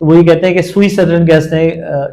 तो वही कहते हैं कि सुई सदर्न गैस ने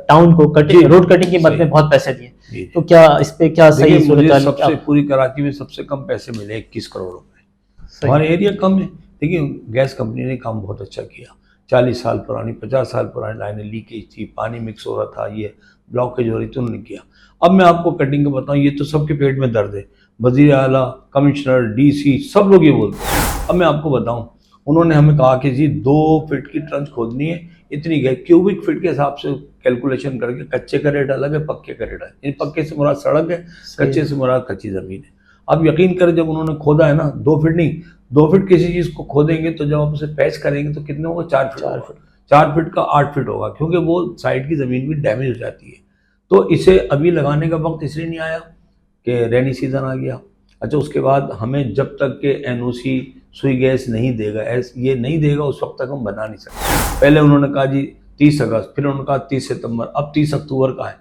टाउन को रोड कटिंग की मद में बहुत पैसे दिए। तो क्या इस पे क्या सही मुझे सबसे पूरी कराची में सबसे कम पैसे मिले 21 करोड़ रुपए। हमारा एरिया कम है। देखिए गैस कंपनी ने काम बहुत अच्छा किया। 40 साल पुरानी 50 साल पुरानी लाइनें लीकेज थी, पानी मिक्स हो रहा था, ये ब्लॉकेज हो रही थी, उन्होंने किया। अब मैं आपको कटिंग का बताऊं, ये तो सबके पेट में दर्द है। वजीर आला, कमिश्नर, डीसी सब लोग ये बोलते हैं। अब मैं आपको बताऊं, उन्होंने हमें कहा कि जी 2 फीट की ट्रंच खोदनी है, इतनी गए क्यूबिक फीट के हिसाब से कैलकुलेशन करके। कच्चे का रेट अलग है, पक्के का रेट अलग है। पक्के से मुराद सड़क है, कच्चे से मुराद कच्ची जमीन है। अब यकीन करें जब उन्होंने खोदा है ना, 2 फीट नहीं, 2 फीट किसी चीज को खोदेंगे तो जब आप उसे पैच करेंगे तो कितने होगा, 4 फीट होगा। 4 फीट का 8 फीट होगा, क्योंकि वो साइड की जमीन भी डैमेज हो जाती है। तो इसे अभी लगाने का वक्त इसलिए नहीं आया कि रेनी सीजन आ गया। अच्छा, उसके बाद हमें जब तक के एनओसी सुई गैस नहीं देगा, ये नहीं देगा, उस वक्त तक हम बना नहीं सकते। पहले उन्होंने कहा जी 30 अगस्त, फिर उन्होंने कहा 30 सितंबर, अब 30 अक्टूबर का है।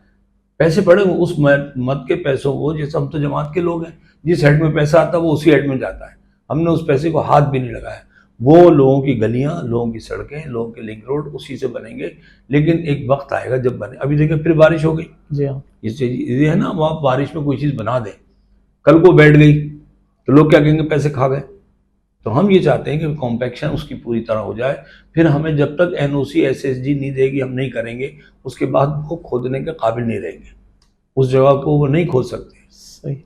पैसे पड़े उस मत के पैसों को, जैसे हम तो जमात के लोग हैं, जिस हेड में पैसा आता है वो उसी हेड में जाता है। हमने उस पैसे को हाथ भी नहीं लगाया। वो लोगों की गलियां, लोगों की सड़कें, लोगों के लिंक रोड उसी से बनेंगे। लेकिन एक वक्त आएगा जब बने। अभी देखिए फिर बारिश हो गई। जी हाँ, ये है ना, वहाँ बारिश में कोई चीज़ बना दे, कल को बैठ गई तो लोग क्या कहेंगे, पैसे खा गए। तो हम ये चाहते हैं कि कॉम्पैक्शन उसकी पूरी तरह हो जाए। फिर हमें जब तक एनओसी एसएसजी नहीं देगी हम नहीं करेंगे। उसके बाद वो खोदने के काबिल नहीं रहेंगे, उस जगह को वो नहीं खोद सकते। सही।